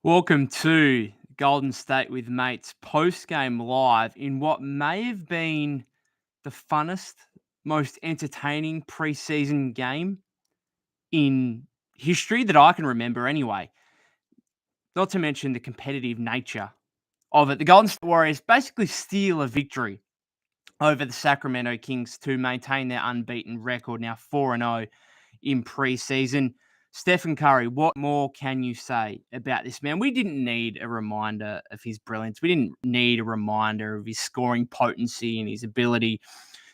Welcome to Golden State with Mates post-game live in what may have been the funnest, most entertaining preseason game in history that I can remember anyway. Not to mention the competitive nature of it. The Golden State Warriors basically steal a victory over the Sacramento Kings to maintain their unbeaten record, now 4-0 in preseason. Stephen Curry, what more can you say about this man? We didn't need a reminder of his brilliance. We didn't need a reminder of his scoring potency and his ability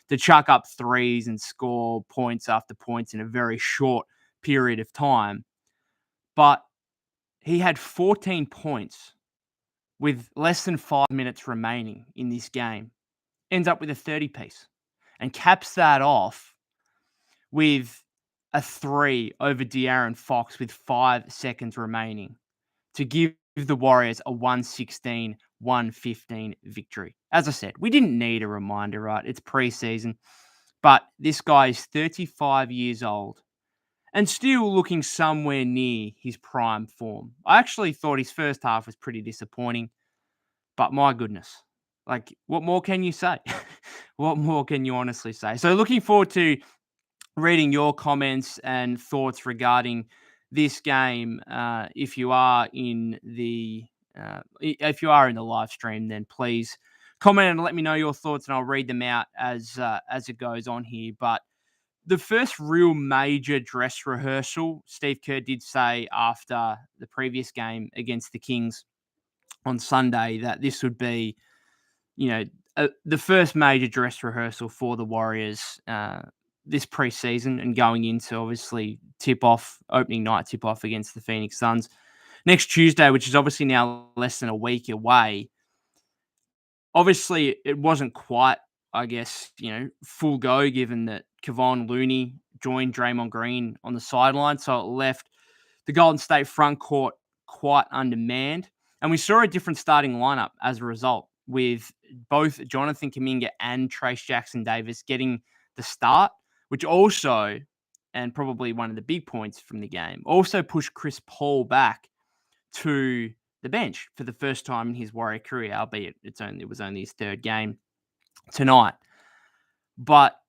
to chuck up threes and score points after points in a very short period of time. But he had 14 points with less than 5 minutes remaining in this game. Ends up with a 30 piece and caps that off with a three over De'Aaron Fox with 5 seconds remaining to give the Warriors a 116-115 victory. As I said, we didn't need a reminder, right? It's preseason, but this guy is 35 years old and still looking somewhere near his prime form. I actually thought his first half was pretty disappointing, but my goodness, like, what more can you say? What more can you honestly say? So looking forward to reading your comments and thoughts regarding this game. If you are in the live stream, then please comment and let me know your thoughts, and I'll read them out as it goes on here. But the first real major dress rehearsal, Steve Kerr did say after the previous game against the Kings on Sunday that this would be, the first major dress rehearsal for the Warriors this preseason and going into obviously opening night tip off against the Phoenix Suns next Tuesday, which is obviously now less than a week away. Obviously, it wasn't quite, I guess, full go given that Kevon Looney joined Draymond Green on the sideline. So it left the Golden State front court quite undermanned. And we saw a different starting lineup as a result, with both Jonathan Kuminga and Trace Jackson-Davis getting the start, which also, and probably one of the big points from the game, also pushed Chris Paul back to the bench for the first time in his Warrior career, albeit it was only his third game tonight. But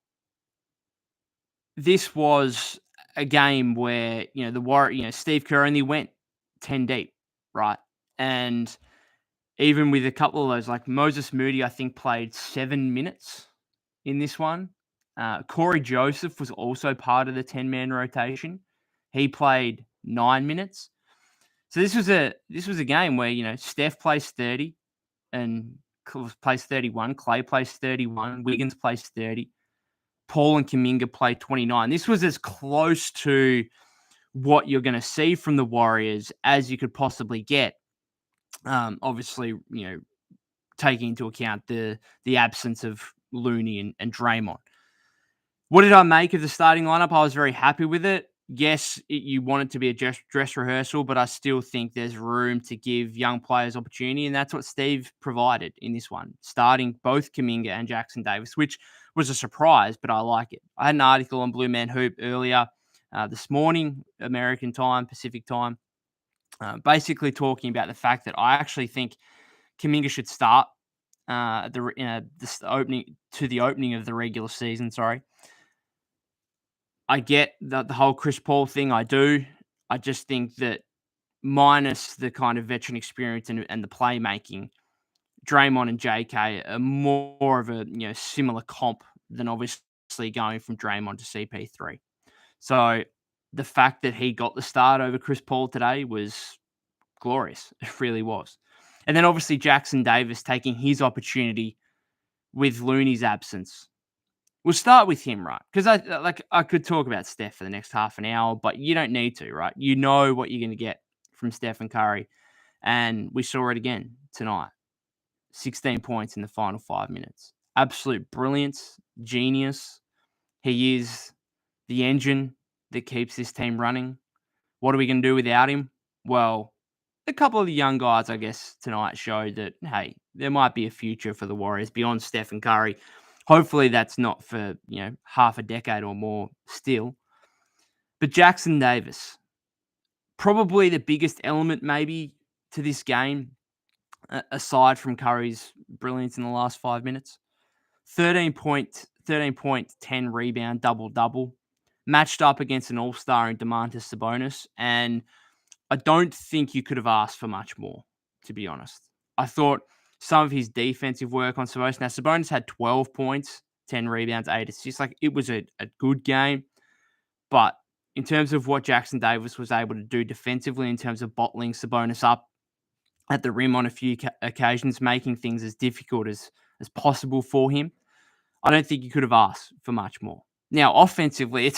this was a game where, the Warrior, Steve Kerr only went 10 deep, right? And even with a couple of those, like Moses Moody, I think played 7 minutes in this one. Corey Joseph was also part of the 10-man rotation. He played 9 minutes. So this was a game where, Steph plays 30 and plays 31. Clay plays 31. Wiggins plays 30. Paul and Kuminga play 29. This was as close to what you're going to see from the Warriors as you could possibly get. Obviously, taking into account the absence of Looney and Draymond. What did I make of the starting lineup? I was very happy with it. Yes, you want it to be a dress rehearsal, but I still think there's room to give young players opportunity, and that's what Steve provided in this one, starting both Kuminga and Jackson-Davis, which was a surprise, but I like it. I had an article on Blue Man Hoop earlier this morning, American time, Pacific time, basically talking about the fact that I actually think Kuminga should start the opening of the regular season. Sorry. I get the whole Chris Paul thing. I do. I just think that minus the kind of veteran experience and the playmaking, Draymond and JK are more of a similar comp than obviously going from Draymond to CP3. So the fact that he got the start over Chris Paul today was glorious. It really was. And then obviously Jackson-Davis taking his opportunity with Looney's absence. We'll start with him, right? Because I could talk about Steph for the next half an hour, but you don't need to, right? You know what you're going to get from Stephen Curry. And we saw it again tonight. 16 points in the final 5 minutes. Absolute brilliance, genius. He is the engine that keeps this team running. What are we going to do without him? Well, a couple of the young guys, I guess, tonight showed that, hey, there might be a future for the Warriors beyond Stephen Curry. Hopefully that's not for, half a decade or more still. But Jackson-Davis, probably the biggest element maybe to this game, aside from Curry's brilliance in the last 5 minutes. 13 point, 10 rebound, double-double. Matched up against an all-star in Domantas Sabonis, and I don't think you could have asked for much more, to be honest. I thought some of his defensive work on Sabonis. Now, Sabonis had 12 points, 10 rebounds, 8 assists. Like, it was a good game. But in terms of what Jackson Davis was able to do defensively, in terms of bottling Sabonis up at the rim on a few occasions, making things as difficult as possible for him, I don't think you could have asked for much more. Now, offensively,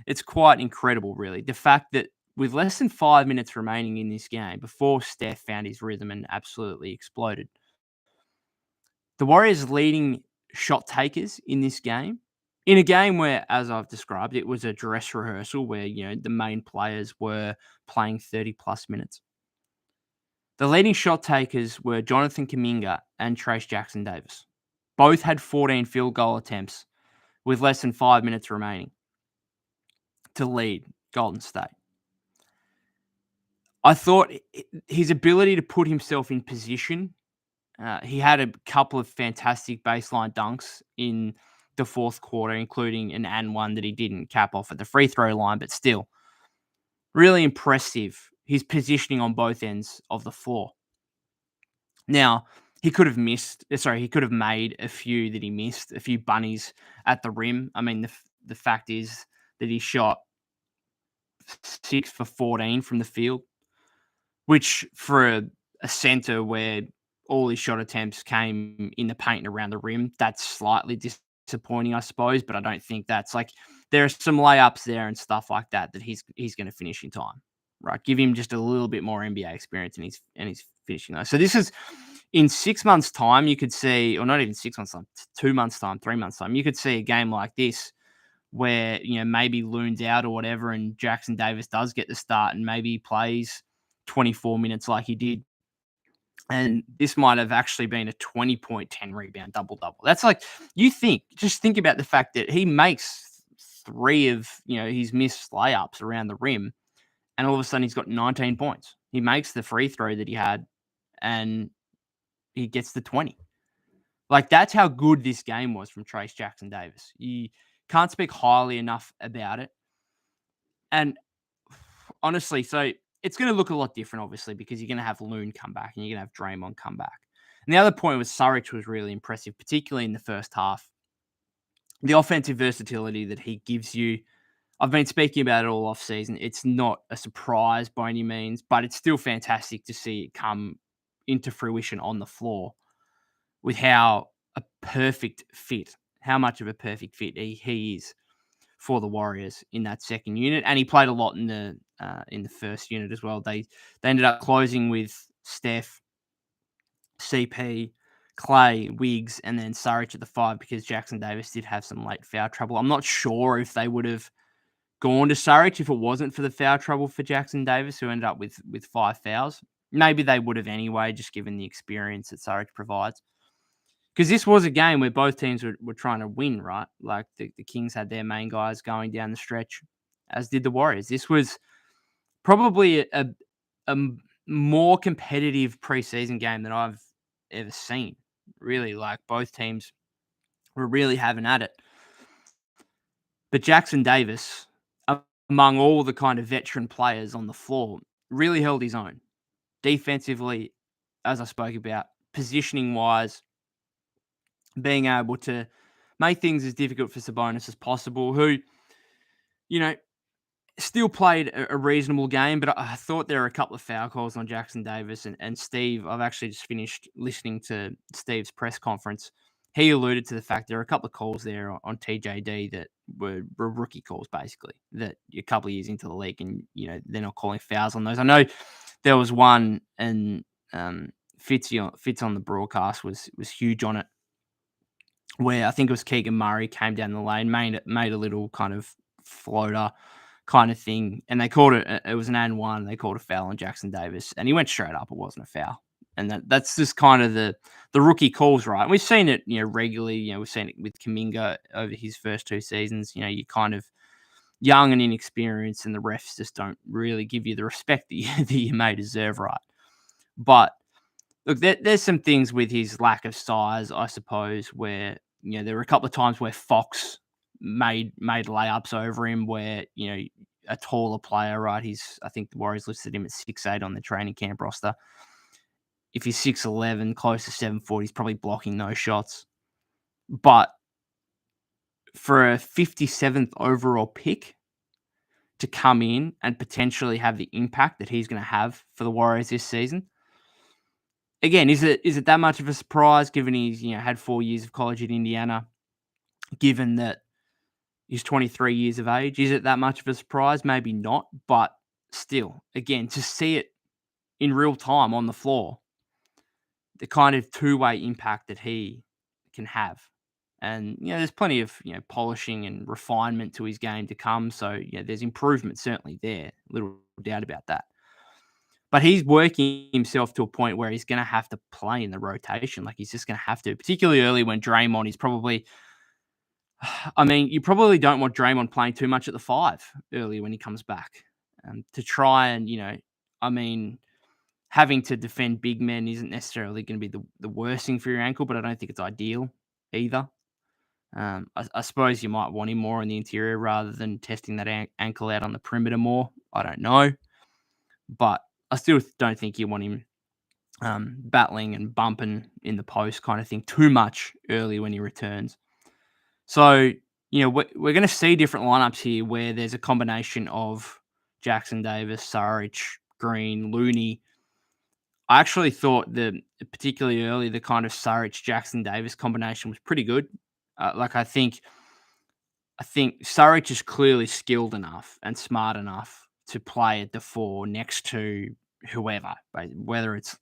it's quite incredible, really. The fact that with less than 5 minutes remaining in this game, before Steph found his rhythm and absolutely exploded, the Warriors leading shot takers in this game, in a game where, as I've described, it was a dress rehearsal where, the main players were playing 30-plus minutes. The leading shot takers were Jonathan Kuminga and Trayce Jackson-Davis. Both had 14 field goal attempts with less than 5 minutes remaining to lead Golden State. I thought his ability to put himself in position, he had a couple of fantastic baseline dunks in the fourth quarter, including an and one that he didn't cap off at the free throw line, but still really impressive. His positioning on both ends of the floor. Now, he could have made a few that he missed, a few bunnies at the rim. I mean, the fact is that he shot 6 for 14 from the field, which for a center where all his shot attempts came in the paint and around the rim, that's slightly disappointing, I suppose. But I don't think that's like, there are some layups there and stuff like that he's going to finish in time, right? Give him just a little bit more NBA experience and he's finishing those. So this is in 6 months' time, you could see, or not even 6 months' time, 2 months' time, 3 months' time, you could see a game like this where, maybe Loon's out or whatever, and Jackson Davis does get the start and maybe he plays 24 minutes like he did. And this might have actually been a 20-point, 10 rebound, double-double. That's like, just think about the fact that he makes 3 of, his missed layups around the rim, and all of a sudden he's got 19 points. He makes the free throw that he had, and he gets the 20. Like, that's how good this game was from Trayce Jackson-Davis. You can't speak highly enough about it. And honestly, so it's going to look a lot different, obviously, because you're going to have Loon come back and you're going to have Draymond come back. And the other point was Saric was really impressive, particularly in the first half. The offensive versatility that he gives you, I've been speaking about it all off season. It's not a surprise by any means, but it's still fantastic to see it come into fruition on the floor with how much of a perfect fit he is for the Warriors in that second unit. And he played a lot in the first unit as well. They ended up closing with Steph, CP, Clay, Wiggs, and then Saric at the 5 because Jackson Davis did have some late foul trouble. I'm not sure if they would have gone to Saric if it wasn't for the foul trouble for Jackson Davis, who ended up with 5 fouls. Maybe they would have anyway, just given the experience that Saric provides. Because this was a game where both teams were trying to win, right? Like the Kings had their main guys going down the stretch, as did the Warriors. This was probably a more competitive preseason game than I've ever seen. Really, like both teams were really having at it. But Jackson Davis, among all the kind of veteran players on the floor, really held his own. Defensively, as I spoke about, positioning-wise, being able to make things as difficult for Sabonis as possible, who, still played a reasonable game, but I thought there were a couple of foul calls on Jackson Davis and Steve. I've actually just finished listening to Steve's press conference. He alluded to the fact there are a couple of calls there on TJD that were rookie calls, basically, that you're a couple of years into the league and, they're not calling fouls on those. I know there was one, and Fitz on the broadcast was huge on it, where I think it was Keegan Murray came down the lane, made a little kind of floater kind of thing, and they called it was an and one. They called a foul on Jackson Davis, and he went straight up. It wasn't a foul, and that's just kind of the rookie calls, right? And we've seen it, regularly. We've seen it with Kuminga over his first 2 seasons. You're kind of young and inexperienced, and the refs just don't really give you the respect that you may deserve, right? But look, there's some things with his lack of size, I suppose, where there were a couple of times where Fox made layups over him, where a taller player, right? I think the Warriors listed him at 6'8" on the training camp roster. If he's 6'11", close to 7'4", he's probably blocking those shots. But for a 57th overall pick to come in and potentially have the impact that he's going to have for the Warriors this season, again, is it that much of a surprise given he's had 4 years of college at Indiana, given that he's 23 years of age? Is it that much of a surprise? Maybe not, but still, again, to see it in real time on the floor, the kind of two-way impact that he can have. And, there's plenty of, polishing and refinement to his game to come. So, there's improvement certainly there. Little doubt about that. But he's working himself to a point where he's going to have to play in the rotation. Like, he's just going to have to, particularly early when Draymond is probably, I mean, you probably don't want Draymond playing too much at the 5 early when he comes back. To try and, I mean, having to defend big men isn't necessarily going to be the worst thing for your ankle, but I don't think it's ideal either. I suppose you might want him more on the interior rather than testing that ankle out on the perimeter more. I don't know. But I still don't think you want him battling and bumping in the post kind of thing too much early when he returns. So, we're going to see different lineups here where there's a combination of Jackson Davis, Saric, Green, Looney. I actually thought that particularly early, the kind of Saric Jackson Davis combination was pretty good. I think Saric is clearly skilled enough and smart enough to play at the 4 next to whoever, whether it's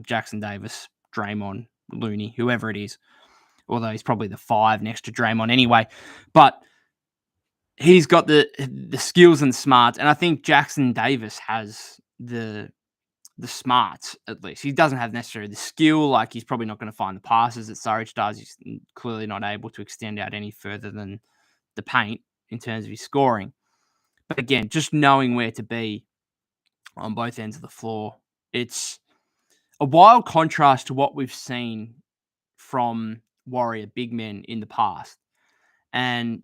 Jackson Davis, Draymond, Looney, whoever it is. Although he's probably the 5 next to Draymond anyway. But he's got the skills and smarts, and I think Jackson Davis has the smarts, at least. He doesn't have necessarily the skill. Like, he's probably not going to find the passes that Saric does. He's clearly not able to extend out any further than the paint in terms of his scoring. But again, just knowing where to be on both ends of the floor, it's a wild contrast to what we've seen from Warrior big men in the past. And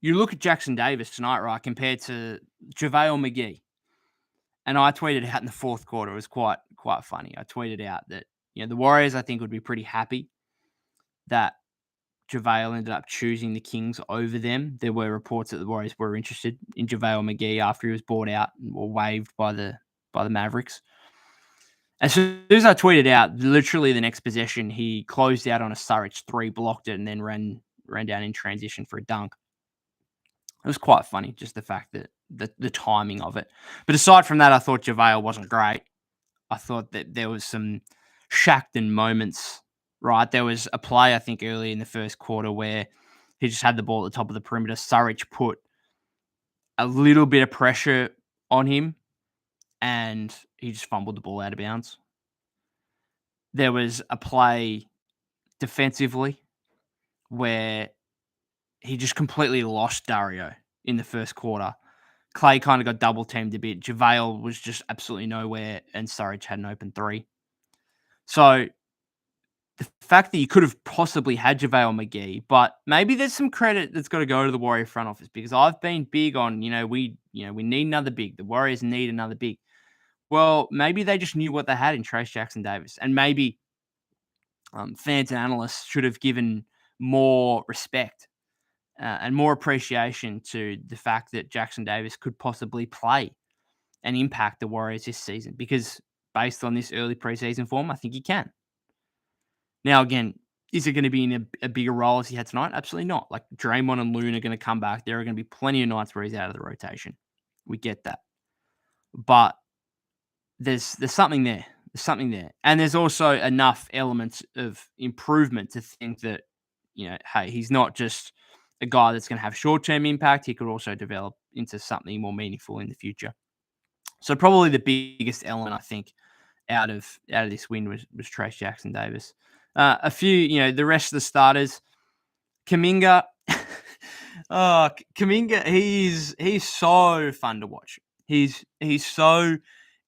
you look at Jackson Davis tonight, right, compared to JaVale McGee. And I tweeted out in the fourth quarter, it was quite funny. I tweeted out that, the Warriors, I think, would be pretty happy that JaVale ended up choosing the Kings over them. There were reports that the Warriors were interested in JaVale McGee after he was bought out or waived by the Mavericks. As soon as I tweeted out, literally the next possession, he closed out on a Saric 3, blocked it, and then ran down in transition for a dunk. It was quite funny, just the fact that the timing of it. But aside from that, I thought JaVale wasn't great. I thought that there was some Shackton moments, right? There was a play, I think, early in the first quarter where he just had the ball at the top of the perimeter. Saric put a little bit of pressure on him, and he just fumbled the ball out of bounds. There was a play defensively where he just completely lost Dario in the first quarter. Clay kind of got double teamed a bit. JaVale was just absolutely nowhere, and Saric had an open 3. So the fact that you could have possibly had JaVale McGee, but maybe there's some credit that's got to go to the Warrior front office, because I've been big on, we need another big. The Warriors need another big. Well, maybe they just knew what they had in Trayce Jackson Davis, and maybe fans and analysts should have given more respect and more appreciation to the fact that Jackson Davis could possibly play and impact the Warriors this season, because based on this early preseason form, I think he can. Now, again, is it going to be in a bigger role as he had tonight? Absolutely not. Like, Draymond and Loon are going to come back. There are going to be plenty of nights where he's out of the rotation. We get that. But there's something there. There's something there. And there's also enough elements of improvement to think that, hey, he's not just a guy that's going to have short-term impact. He could also develop into something more meaningful in the future. So probably the biggest element, I think, out of this win was Trayce Jackson Davis. A few, the rest of the starters, Kuminga. Kuminga, he's so fun to watch. He's so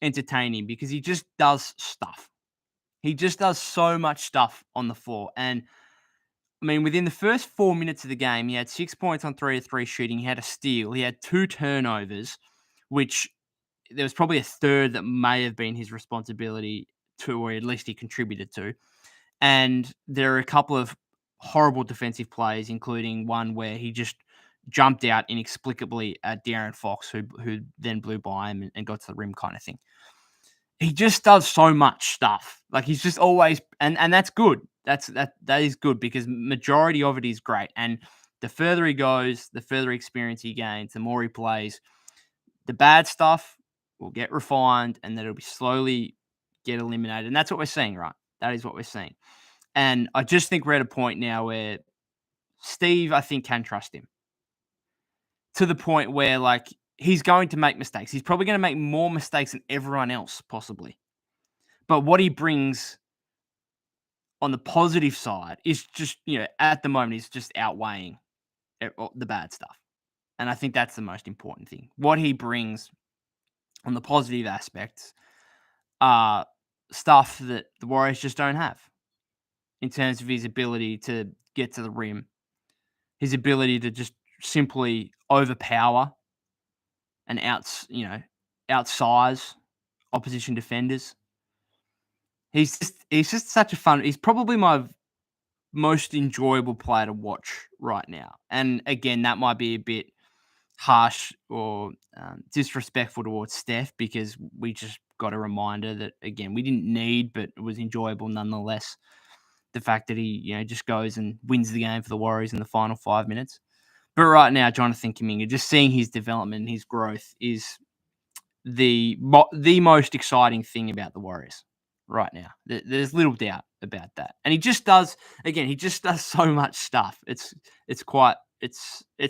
entertaining because he just does stuff. He just does so much stuff on the floor. And I mean, within the first 4 minutes of the game, he had 6 points on 3 of 3 shooting. He had a steal. He had 2 turnovers, which there was probably a third that may have been his responsibility to, or at least he contributed to. And there are a couple of horrible defensive plays, including one where he just jumped out inexplicably at De'Aaron Fox, who then blew by him and got to the rim kind of thing. He just does so much stuff. Like he's just always, and that's good. That is good because majority of it is great. And the further he goes, the further experience he gains, the more he plays. The bad stuff will get refined, and then it'll be slowly get eliminated. And that's what we're seeing, right? That is what we're seeing. And I just think we're at a point now where Steve, I think, can trust him to the point where, like, he's going to make mistakes. He's probably going to make more mistakes than everyone else, possibly. But what he brings on the positive side is just, at the moment, he's just outweighing the bad stuff. And I think that's the most important thing. What he brings on the positive aspects are stuff that the Warriors just don't have in terms of his ability to get to the rim, his ability to just simply overpower and outsize opposition defenders. He's just such a fun. He's probably my most enjoyable player to watch right now. And again, that might be a bit harsh or disrespectful towards Steph because we just got a reminder that, again, we didn't need, but it was enjoyable nonetheless. The fact that he, just goes and wins the game for the Warriors in the final 5 minutes. But right now, Jonathan Kuminga, just seeing his development and his growth is the most exciting thing about the Warriors right now. There's little doubt about that. And he just does so much stuff. It's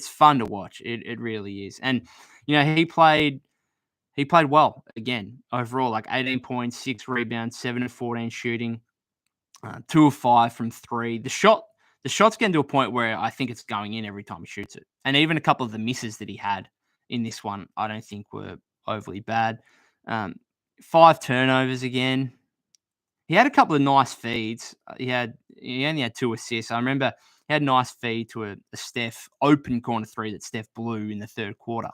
fun to watch. It really is. And he played well again overall, like 18 points, 6 rebounds, 7 of 14 shooting, 2 of 5 from 3. The shot's getting to a point where I think it's going in every time he shoots it. And even a couple of the misses that he had in this one, I don't think were overly bad. 5 turnovers again. He had a couple of nice feeds. He only had 2 assists. I remember he had a nice feed to a Steph open corner 3 that Steph blew in the third quarter.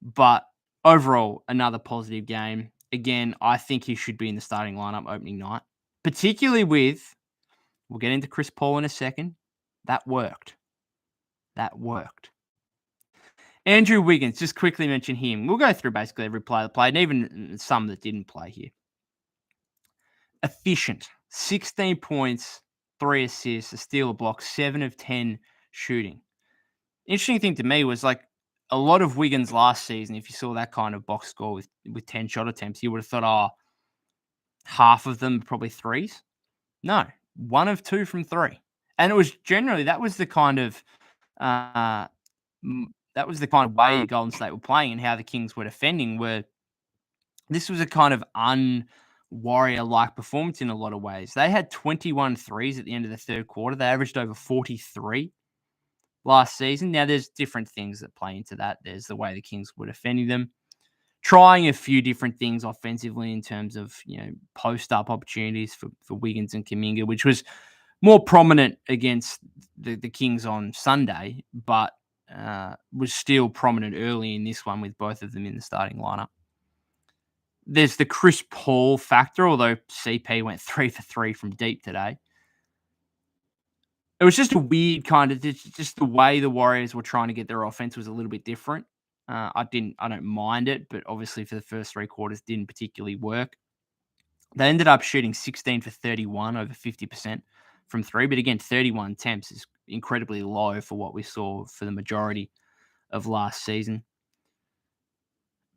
But overall, another positive game. Again, I think he should be in the starting lineup opening night, particularly with, we'll get into Chris Paul in a second. That worked. Andrew Wiggins, just quickly mention him. We'll go through basically every player that played, and even some that didn't play here. Efficient. 16 points, 3 assists, a steal, a block, 7 of 10 shooting. Interesting thing to me was, like, a lot of Wiggins last season, if you saw that kind of box score with 10 shot attempts, you would have thought, half of them probably threes. No, 1 of 2 from 3. And it was generally, that was the kind of way Golden State were playing and how the Kings were defending, where this was a kind of un-Warrior-like performance in a lot of ways. They had 21 threes at the end of the third quarter. They averaged over 43 last season. Now, there's different things that play into that. There's the way the Kings were defending them, trying a few different things offensively in terms of, post-up opportunities for Wiggins and Kuminga, which was more prominent against the Kings on Sunday, but was still prominent early in this one with both of them in the starting lineup. There's the Chris Paul factor, although CP went 3 for 3 from deep today. It was just a weird kind of, just the way the Warriors were trying to get their offense was a little bit different. I don't mind it, but obviously for the first 3 quarters didn't particularly work. They ended up shooting 16 for 31, over 50% from 3. But again, 31 attempts is incredibly low for what we saw for the majority of last season.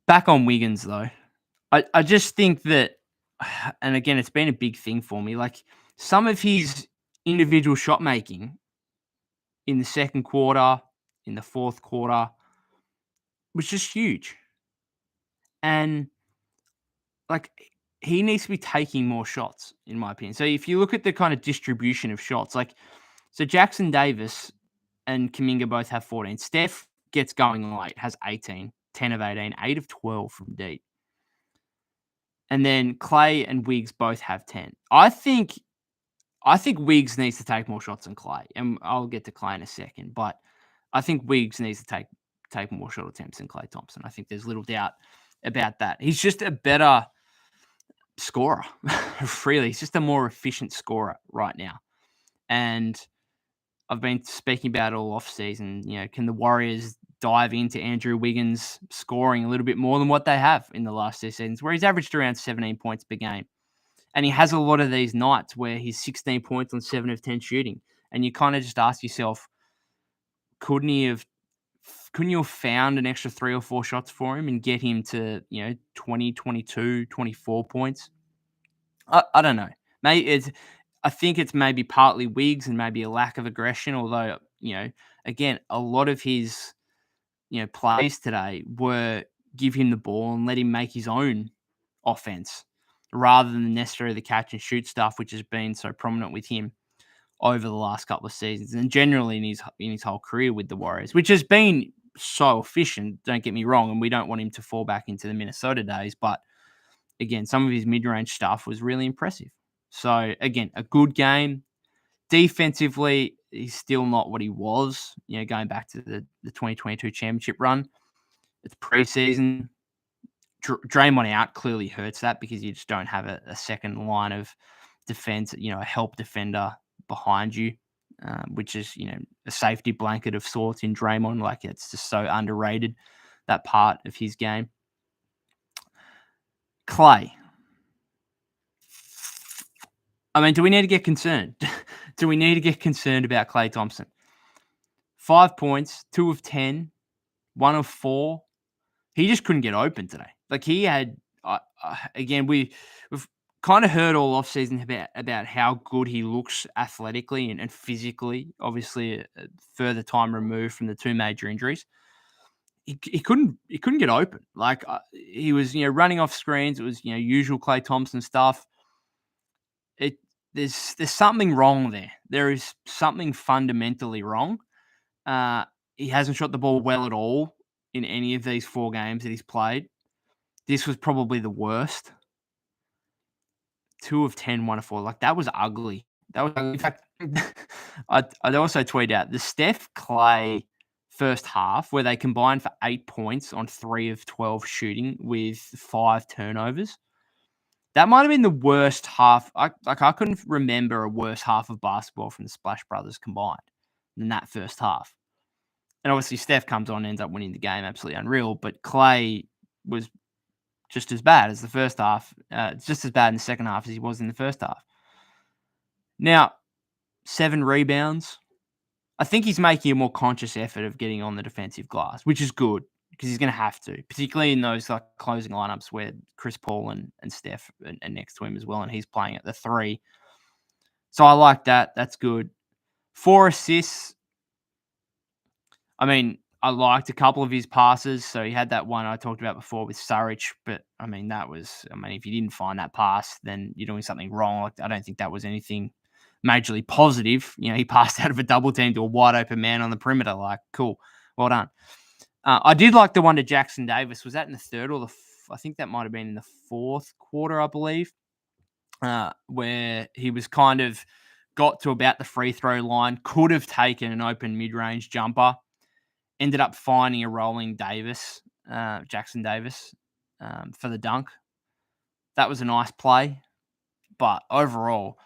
Back on Wiggins, though, I just think that, and again, it's been a big thing for me, like some of his individual shot making in the second quarter, in the fourth quarter, was just huge. And like, he needs to be taking more shots, in my opinion. So if you look at the kind of distribution of shots, like, so Jackson Davis and Kuminga both have 14. Steph gets going late, has 18, 10 of 18, 8 of 12 from deep. And then Clay and Wiggs both have 10. I think Wiggs needs to take more shots than Clay, and I'll get to Clay in a second. But I think Wiggs needs to take more shot attempts than Clay Thompson. I think there's little doubt about that. He's just a better scorer, really. He's just a more efficient scorer right now. And I've been speaking about it all off season. Can the Warriors dive into Andrew Wiggins scoring a little bit more than what they have in the last 2 seasons, where he's averaged around 17 points per game? And he has a lot of these nights where he's 16 points on 7 of 10 shooting. And you kind of just ask yourself, couldn't you have found an extra 3 or 4 shots for him and get him to, 20, 22, 24 points? I don't know. I think it's maybe partly Wiggs and maybe a lack of aggression, although, again, a lot of his, plays today were give him the ball and let him make his own offense rather than necessarily the catch and shoot stuff, which has been so prominent with him over the last couple of seasons and generally in his whole career with the Warriors, which has been so efficient. Don't get me wrong, and we don't want him to fall back into the Minnesota days, but again, some of his mid-range stuff was really impressive. So again, a good game. Defensively, he's still not what he was, going back to the 2022 championship run. It's preseason. Draymond out clearly hurts that because you just don't have a second line of defense, a help defender behind you, which is, a safety blanket of sorts in Draymond. Like, it's just so underrated, that part of his game. Clay. I mean, do we need to get concerned? Do we need to get concerned about Clay Thompson? 5 points, 2 of 10, 1 of 4. He just couldn't get open today. Like, he had, again, we've kind of heard all offseason about how good he looks athletically and physically. Obviously, a further time removed from the 2 major injuries. He couldn't get open. Like, he was, running off screens. It was, usual Clay Thompson stuff. There's something wrong there. There is something fundamentally wrong. He hasn't shot the ball well at all in any of these 4 games that he's played. This was probably the worst. 2 of 10, 1 of 4. Like, that was ugly. In fact, I'd also tweet out the Steph Clay first half where they combined for 8 points on 3 of 12 shooting with 5 turnovers. That might have been the worst half. I couldn't remember a worse half of basketball from the Splash Brothers combined than that first half. And obviously, Steph comes on and ends up winning the game. Absolutely unreal. But Clay was just as bad as the first half. Just as bad in the second half as he was in the first half. Now, 7 rebounds. I think he's making a more conscious effort of getting on the defensive glass, which is good because he's going to have to, particularly in those like closing lineups where Chris Paul and Steph are next to him as well, and he's playing at the 3. So I like that. That's good. 4 assists. I mean, I liked a couple of his passes. So he had that one I talked about before with Saric, but I mean, if you didn't find that pass, then you're doing something wrong. Like, I don't think that was anything majorly positive. He passed out of a double team to a wide open man on the perimeter. Like, cool. Well done. I did like the one to Jackson Davis. Was that in the third or I think that might have been in the 4th quarter, I believe, where he was kind of got to about the free throw line, could have taken an open mid-range jumper, ended up finding a rolling Jackson Davis, for the dunk. That was a nice play. But overall,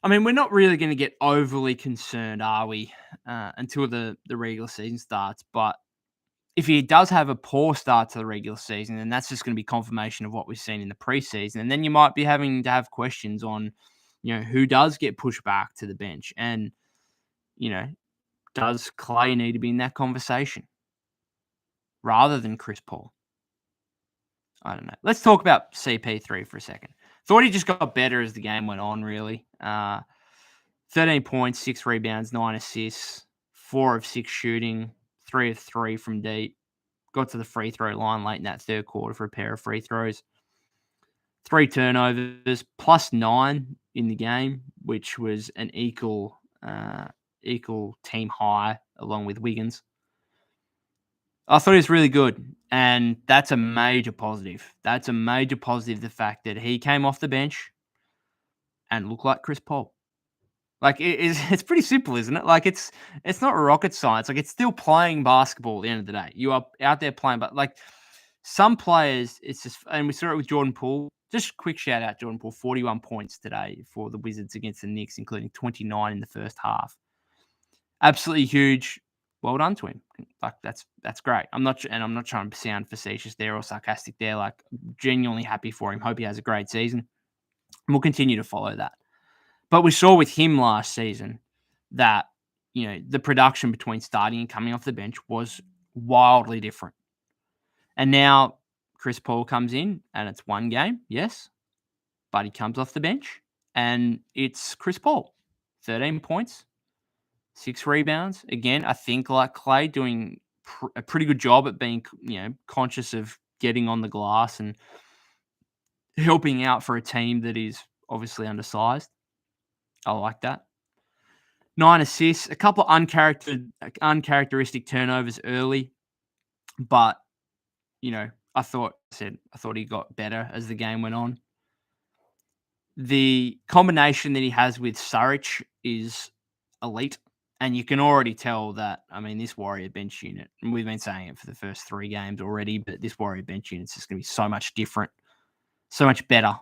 I mean, we're not really going to get overly concerned, are we, until the regular season starts. But if he does have a poor start to the regular season, then that's just going to be confirmation of what we've seen in the preseason. And then you might be having to have questions on, who does get pushed back to the bench. And, does Clay need to be in that conversation rather than Chris Paul? I don't know. Let's talk about CP3 for a second. Thought he just got better as the game went on, really. 13 points, 6 rebounds, 9 assists, 4 of 6 shooting, 3 of 3 from deep. Got to the free throw line late in that third quarter for a pair of free throws. 3 turnovers, plus 9 in the game, which was an equal team high along with Wiggins. I thought he was really good, and that's a major positive. That's a major positive, the fact that he came off the bench and looked like Chris Paul. Like, it's pretty simple, isn't it? Like, it's not rocket science. Like, it's still playing basketball at the end of the day. You are out there playing, but, like, some players, it's just, and we saw it with Jordan Poole. Just quick shout out, Jordan Poole, 41 points today for the Wizards against the Knicks, including 29 in the first half. Absolutely huge. Well done to him. Like, that's great. I'm not trying to sound facetious there or sarcastic there. Like, genuinely happy for him. Hope he has a great season. And we'll continue to follow that. But we saw with him last season that, the production between starting and coming off the bench was wildly different. And now Chris Paul comes in and it's one game, yes, but he comes off the bench and it's Chris Paul. 13 points, 6 rebounds. Again, I think like Clay doing a pretty good job at being, conscious of getting on the glass and helping out for a team that is obviously undersized. I like that. 9 assists, a couple of uncharacteristic turnovers early, but I thought he got better as the game went on. The combination that he has with Saric is elite, and you can already tell that. I mean, this Warrior bench unit, and we've been saying it for the first 3 games already, but this Warrior bench unit is just going to be so much different, so much better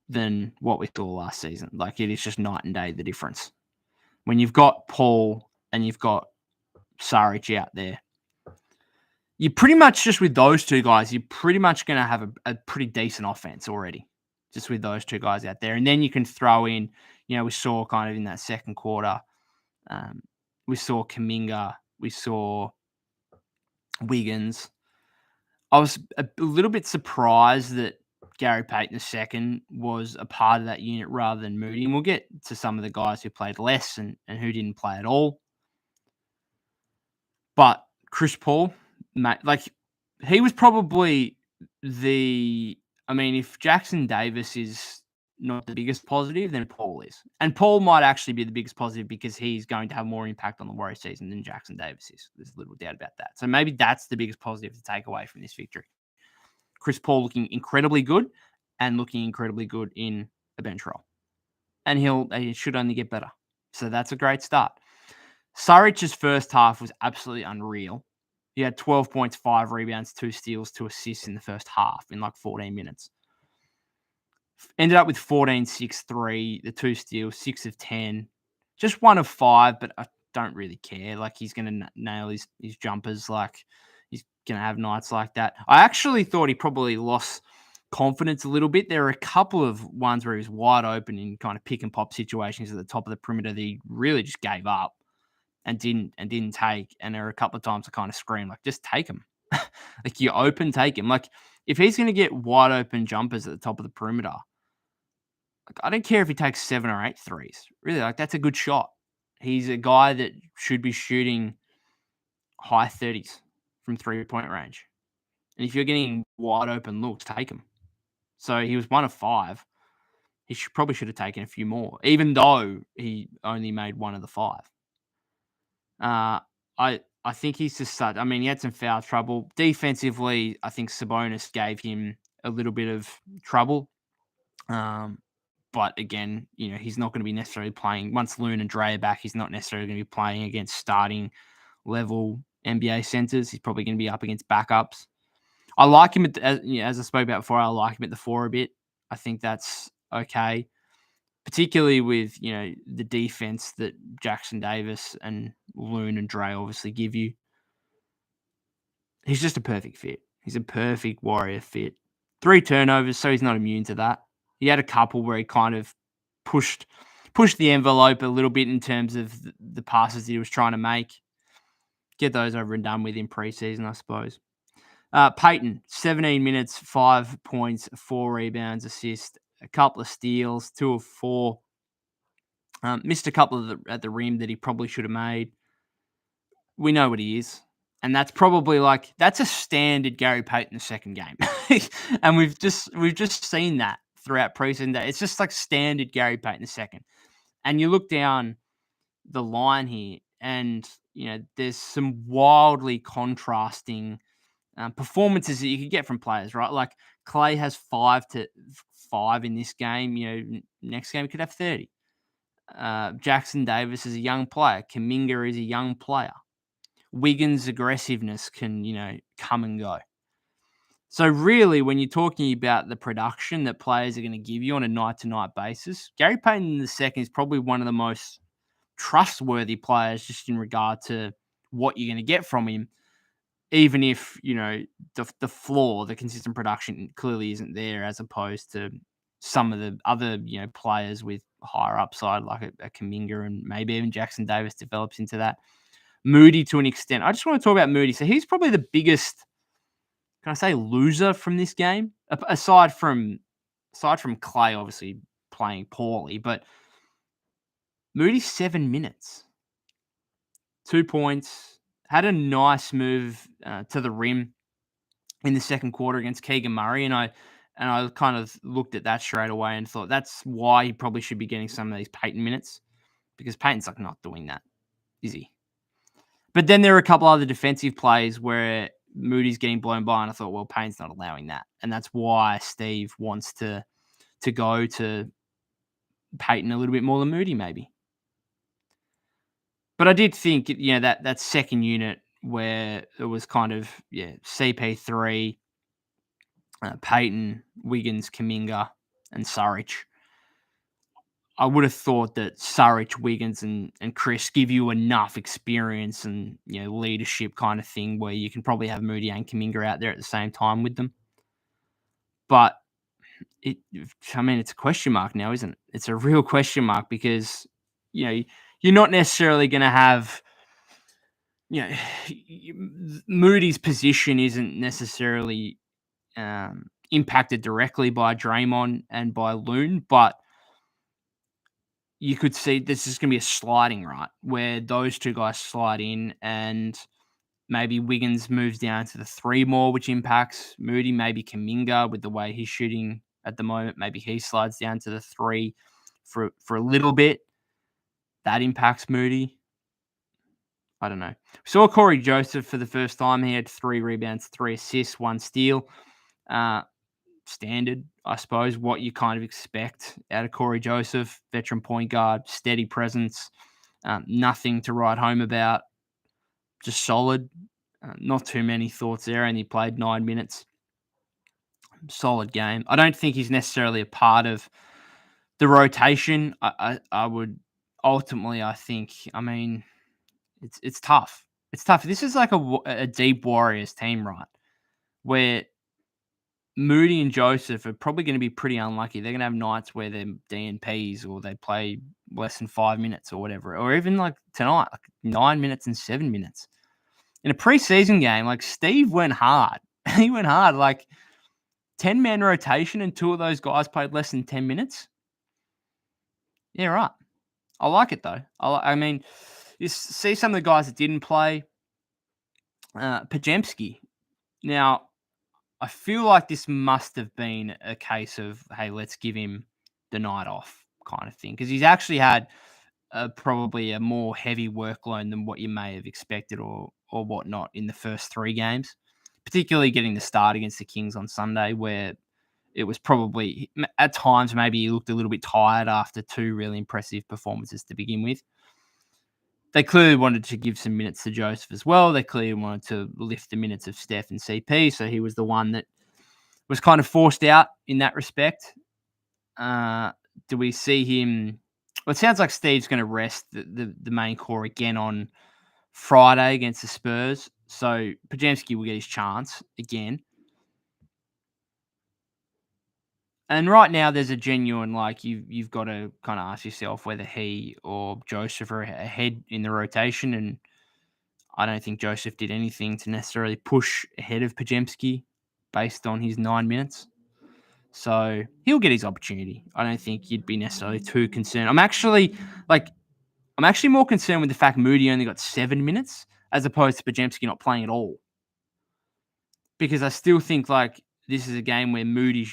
than what we saw last season. Like, it is just night and day, the difference. When you've got Paul and you've got Saric out there, you're pretty much just with those two guys, you're pretty much going to have a pretty decent offense already, just with those two guys out there. And then you can throw in, we saw kind of in that second quarter, we saw Kuminga, we saw Wiggins. I was a little bit surprised that Gary Payton II was a part of that unit rather than Moody. And we'll get to some of the guys who played less and who didn't play at all. But Chris Paul, mate, like, he was probably if Jackson Davis is not the biggest positive, then Paul is. And Paul might actually be the biggest positive because he's going to have more impact on the Warriors season than Jackson Davis is. There's little doubt about that. So maybe that's the biggest positive to take away from this victory. Chris Paul looking incredibly good and looking incredibly good in a bench role. And he should only get better. So that's a great start. Saric's first half was absolutely unreal. He had 12 points, 5 rebounds, 2 steals, 2 assists in the first half in like 14 minutes. Ended up with 14, 6, 3, the 2 steals, 6 of 10. Just 1 of 5, but I don't really care. Like, he's going to nail his jumpers. Like, he's going to have nights like that. I actually thought he probably lost confidence a little bit. There were a couple of ones where he was wide open in kind of pick and pop situations at the top of the perimeter that he really just gave up and didn't take. And there were a couple of times I kind of screamed, like, just take him. Like, you're open, take him. Like, if he's going to get wide open jumpers at the top of the perimeter, like, I don't care if he takes 7 or 8 threes. Really, like, that's a good shot. He's a guy that should be shooting high 30s from 3-point range. And if you're getting wide open looks, take him. So he was 1 of 5. He probably should have taken a few more, even though he only made 1 of the 5. I think he's just such. I mean, he had some foul trouble defensively. I think Sabonis gave him a little bit of trouble. But again, he's not going to be necessarily playing once Loon and Dre are back. He's not necessarily going to be playing against starting level NBA centers. He's probably going to be up against backups. I like him as I spoke about before. I like him at the 4 a bit. I think that's okay, particularly with the defense that Jackson Davis and Loon and Dre obviously give you. He's just a perfect fit. He's a perfect Warrior fit. 3 turnovers, so he's not immune to that. He had a couple where he kind of pushed the envelope a little bit in terms of the passes he was trying to make. Get those over and done with in preseason, I suppose. Payton, 17 minutes, 5 points, 4 rebounds, assist, a couple of steals, 2 of 4. Missed a couple at the rim that he probably should have made. We know what he is. And that's probably that's a standard Gary Payton second game. And we've just seen that throughout preseason. It's just like standard Gary Payton II. And you look down the line here and, there's some wildly contrasting performances that you could get from players, right? Like Clay has 5 in this game. Next game he could have 30. Jackson Davis is a young player. Kuminga is a young player. Wiggins' aggressiveness can, come and go. So really, when you're talking about the production that players are going to give you on a night-to-night basis, Gary Payton II is probably one of the most trustworthy players just in regard to what you're going to get from him, even if, the floor, the consistent production clearly isn't there as opposed to some of the other, players with higher upside like a Kuminga and maybe even Jackson Davis develops into that. Moody to an extent. I just want to talk about Moody. So he's probably the biggest, can I say, loser from this game? Aside from Clay obviously playing poorly, but Moody 7 minutes, 2 points, had a nice move to the rim in the second quarter against Keegan Murray, and I kind of looked at that straight away and thought that's why he probably should be getting some of these Peyton minutes, because Peyton's like not doing that, is he? But then there are a couple other defensive plays where Moody's getting blown by, and I thought, well, Payne's not allowing that, and that's why Steve wants to go to Peyton a little bit more than Moody, maybe. But I did think, that second unit where it was kind of CP3, Peyton, Wiggins, Kuminga, and Saric. I would have thought that Saric, Wiggins, and Chris give you enough experience and leadership kind of thing where you can probably have Moody and Kuminga out there at the same time with them. But it's a question mark now, isn't it? It's a real question mark because you're not necessarily going to have Moody's position isn't necessarily impacted directly by Draymond and by Loon, but you could see this is going to be a sliding, right, where those two guys slide in and maybe Wiggins moves down to the 3 more, which impacts Moody. Maybe Kuminga, with the way he's shooting at the moment, maybe he slides down to the 3 for a little bit. That impacts Moody. I don't know. We saw Corey Joseph for the first time. He had 3 rebounds, 3 assists, 1 steal. Standard, I suppose, what you kind of expect out of Corey Joseph, veteran point guard, steady presence, nothing to write home about, just solid. Not too many thoughts there, and he played 9 minutes. Solid game. I don't think he's necessarily a part of the rotation. I would ultimately, I think, it's tough. It's tough. This is like a deep Warriors team, right? Where Moody and Joseph are probably going to be pretty unlucky. They're going to have nights where they're DNPs or they play less than 5 minutes or whatever. Or even like tonight, like 9 minutes and 7 minutes. In a preseason game, like Steve went hard. He went hard. Like 10-man rotation and 2 of those guys played less than 10 minutes. Yeah, right. I like it though. You see some of the guys that didn't play. Pajemski. Now, I feel like this must have been a case of, hey, let's give him the night off kind of thing. Because he's actually had probably a more heavy workload than what you may have expected or whatnot in the first 3 games. Particularly getting the start against the Kings on Sunday, where it was probably, at times, maybe he looked a little bit tired after 2 really impressive performances to begin with. They clearly wanted to give some minutes to Joseph as well. They clearly wanted to lift the minutes of Steph and CP, so he was the one that was kind of forced out in that respect. Do we see him? Well, it sounds like Steve's going to rest the main core again on Friday against the Spurs, so Pajemski will get his chance again. And right now, there's a genuine, you've got to kind of ask yourself whether he or Joseph are ahead in the rotation. And I don't think Joseph did anything to necessarily push ahead of Pajemski based on his 9 minutes. So he'll get his opportunity. I don't think you'd be necessarily too concerned. I'm actually more concerned with the fact Moody only got 7 minutes as opposed to Pajemski not playing at all. Because I still think this is a game where Moody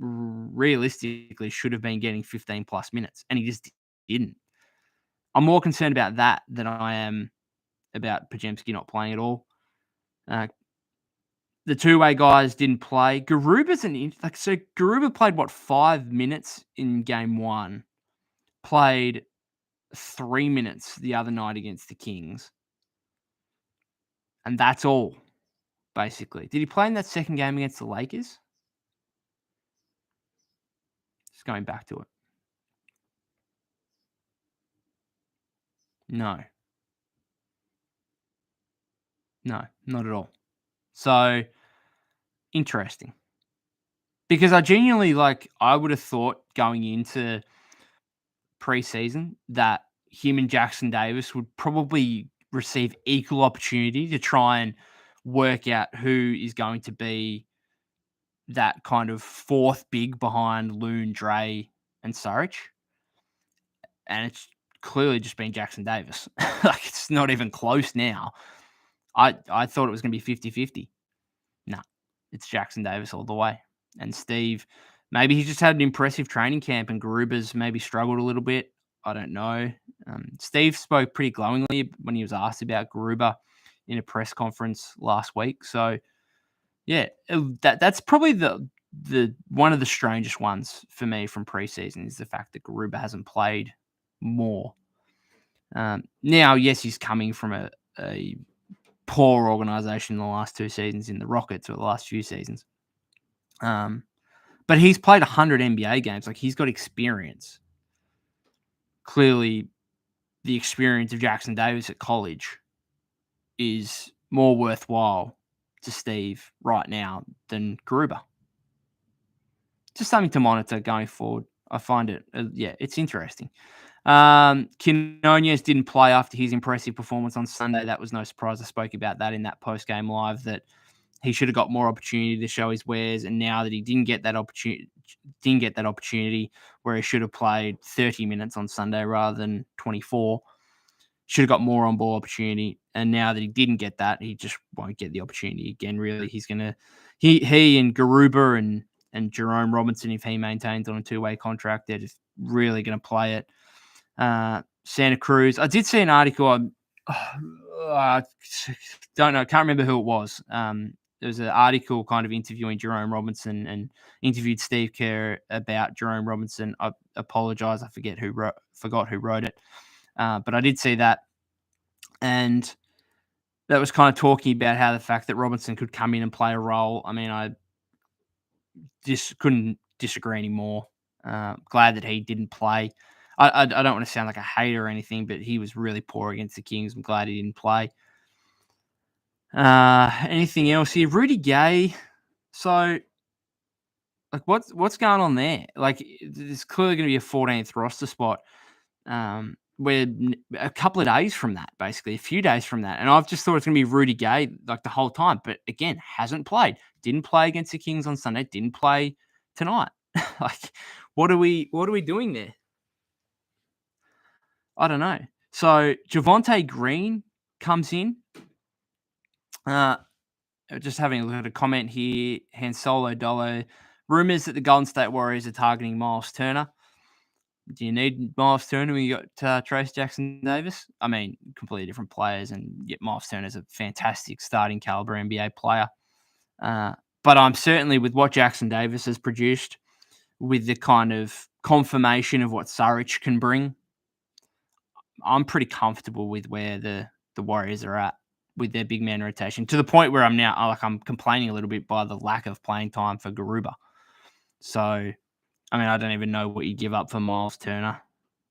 realistically should have been getting 15 plus minutes, and he just didn't. I'm more concerned about that than I am about Pajemski not playing at all. The two-way guys didn't play. Garuba's so Garuba played 5 minutes in game 1, played 3 minutes the other night against the Kings, and that's all basically. Did he play in that second game against the Lakers? Just going back to it. No, not at all. So interesting. Because I genuinely I would have thought going into preseason that him and Jackson Davis would probably receive equal opportunity to try and work out who is going to be that kind of fourth big behind Loon, Dre, and Saric. And it's clearly just been Jackson Davis. It's not even close now. I thought it was going to be 50-50. No, it's Jackson Davis all the way. And Steve, maybe he just had an impressive training camp and Garuba's maybe struggled a little bit. I don't know. Steve spoke pretty glowingly when he was asked about Garuba in a press conference last week. So, yeah, that's probably the one of the strangest ones for me from preseason is the fact that Garuba hasn't played more. Now, yes, he's coming from a poor organization in the last 2 seasons in the Rockets or the last few seasons. But he's played 100 NBA games. He's got experience. Clearly, the experience of Jackson Davis at college is more worthwhile to Steve right now than Garuba. Just something to monitor going forward. I find it, it's interesting. Quinones didn't play after his impressive performance on Sunday. That was no surprise. I spoke about that in that post-game live, that he should have got more opportunity to show his wares. And now that he didn't get that opportunity where he should have played 30 minutes on Sunday rather than 24, should have got more on ball opportunity. And now that he didn't get that, he just won't get the opportunity again. Really, he and Garuba and Jerome Robinson, if he maintains on a 2-way contract, they're just really going to play it. Santa Cruz. I did see an article. I don't know. I can't remember who it was. There was an article kind of interviewing Jerome Robinson and interviewed Steve Kerr about Jerome Robinson. I apologize. I forgot who wrote it. But I did see that. And that was kind of talking about how the fact that Robinson could come in and play a role. I mean, I just couldn't disagree anymore. Glad that he didn't play. I don't want to sound like a hater or anything, but he was really poor against the Kings. I'm glad he didn't play. Anything else here? Rudy Gay. So, what's going on there? There's clearly going to be a 14th roster spot. We're a couple of days from that, basically, a few days from that. And I've just thought it's going to be Rudy Gay the whole time. But again, hasn't played. Didn't play against the Kings on Sunday. Didn't play tonight. What are we doing there? I don't know. So Javonte Green comes in. Just having a look at a comment here. Hansolo Dolo. Rumors that the Golden State Warriors are targeting Miles Turner. Do you need Miles Turner when you got Trace Jackson Davis? I mean, completely different players, and yet Miles Turner's a fantastic starting caliber NBA player. But I'm certainly, with what Jackson Davis has produced, with the kind of confirmation of what Saric can bring, I'm pretty comfortable with where the Warriors are at with their big man rotation, to the point where I'm complaining a little bit by the lack of playing time for Garuba. So, I mean, I don't even know what you give up for Miles Turner,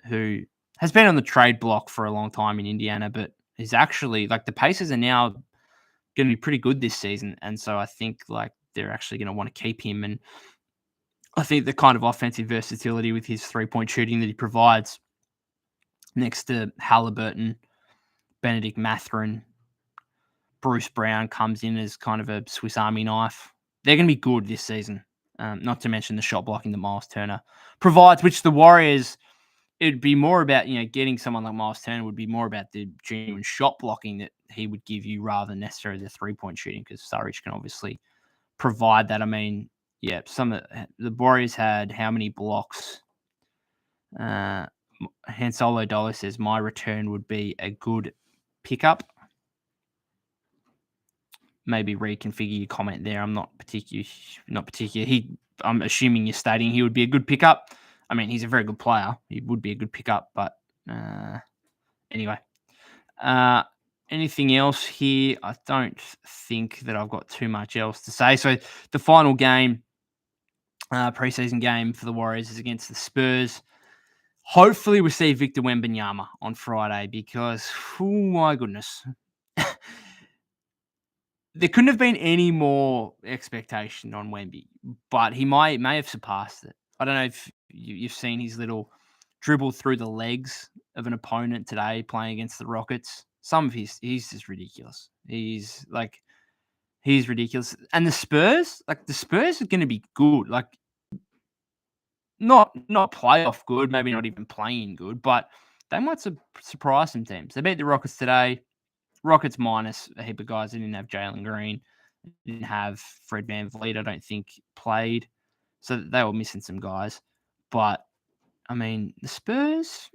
who has been on the trade block for a long time in Indiana, but is actually, the Pacers are now going to be pretty good this season. And so I think they're actually going to want to keep him. And I think the kind of offensive versatility with his 3-point shooting that he provides next to Halliburton, Benedict Mathurin, Bruce Brown comes in as kind of a Swiss Army knife. They're going to be good this season. Not to mention the shot blocking that Miles Turner provides, which the Warriors, it'd be more about, getting someone like Miles Turner would be more about the genuine shot blocking that he would give you rather than necessarily the 3-point shooting, because Saric can obviously provide that. I mean, yeah, the Warriors had how many blocks? Hansolo Dollar says my return would be a good pickup. maybe reconfigure your comment there. I'm not particular. I'm assuming you're stating he would be a good pickup. I mean, he's a very good player. He would be a good pickup, but anyway. Anything else here? I don't think that I've got too much else to say. So the final game, preseason game for the Warriors is against the Spurs. Hopefully we see Victor Wembanyama on Friday because, oh my goodness. There couldn't have been any more expectation on Wemby, but he may have surpassed it. I don't know if you've seen his little dribble through the legs of an opponent today playing against the Rockets. Some of he's just ridiculous. He's ridiculous. And the Spurs are going to be good. Like not playoff good, maybe not even playing good, but they might surprise some teams. They beat the Rockets today. Rockets minus a heap of guys. They didn't have Jalen Green. Didn't have Fred VanVleet, I don't think, played. So they were missing some guys. But, I mean, the Spurs,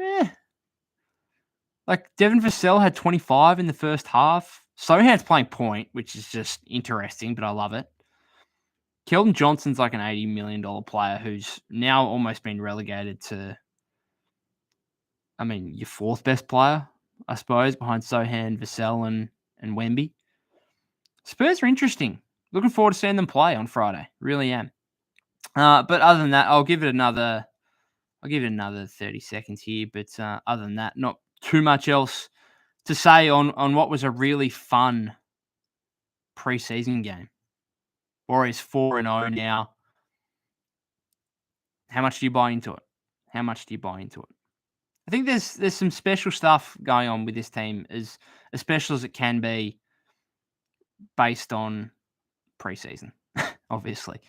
like, Devin Vassell had 25 in the first half. Sohan's playing point, which is just interesting, but I love it. Keldon Johnson's like an $80 million player who's now almost been relegated to, I mean, your fourth best player, I suppose, behind Sohan, Vassell, and Wemby. Spurs are interesting. Looking forward to seeing them play on Friday. Really am. But other than that, I'll give it another 30 seconds here. But other than that, not too much else to say on what was a really fun preseason game. Warriors 4-0 now. How much do you buy into it? I think there's some special stuff going on with this team, as special as it can be based on preseason, obviously.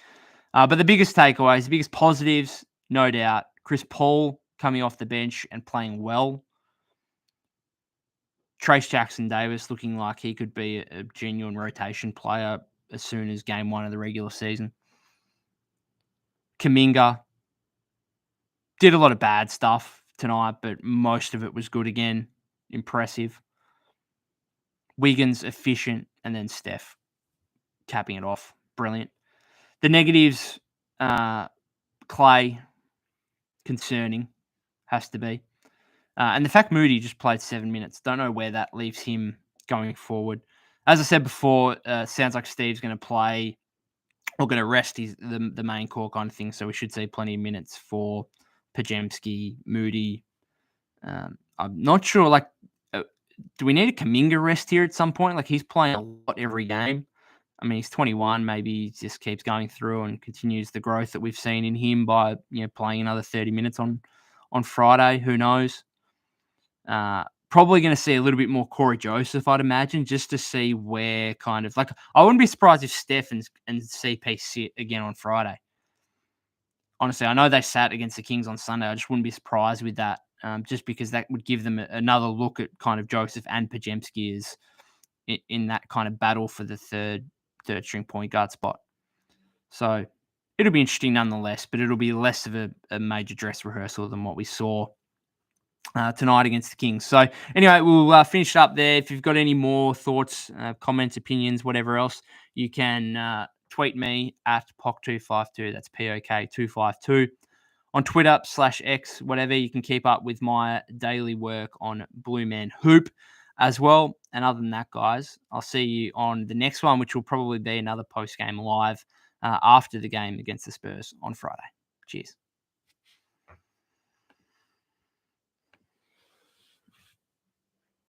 But the biggest takeaways, the biggest positives, no doubt, Chris Paul coming off the bench and playing well. Trace Jackson-Davis looking like he could be a genuine rotation player as soon as game 1 of the regular season. Kuminga did a lot of bad stuff tonight, but most of it was good again. Impressive. Wiggins, efficient, and then Steph capping it off. Brilliant. The negatives, Clay, concerning, has to be. And the fact Moody just played 7 minutes, don't know where that leaves him going forward. As I said before, sounds like Steve's going to play or going to rest the main core kind of thing, so we should see plenty of minutes for Pajemski, Moody. I'm not sure, do we need a Kuminga rest here at some point? Like, he's playing a lot every game. I mean, he's 21. Maybe he just keeps going through and continues the growth that we've seen in him by playing another 30 minutes on Friday. Who knows? Probably going to see a little bit more Corey Joseph, I'd imagine, just to see where kind of I wouldn't be surprised if Steph and CP sit again on Friday. Honestly, I know they sat against the Kings on Sunday. I just wouldn't be surprised with that, just because that would give them another look at kind of Joseph and Pajemski is in that kind of battle for the third string point guard spot. So it'll be interesting nonetheless, but it'll be less of a major dress rehearsal than what we saw tonight against the Kings. So anyway, we'll finish it up there. If you've got any more thoughts, comments, opinions, whatever else, you can tweet me at POK252. That's POK252 on Twitter /X, whatever. You can keep up with my daily work on Blue Man Hoop as well. And other than that, guys, I'll see you on the next one, which will probably be another post-game live after the game against the Spurs on Friday. Cheers.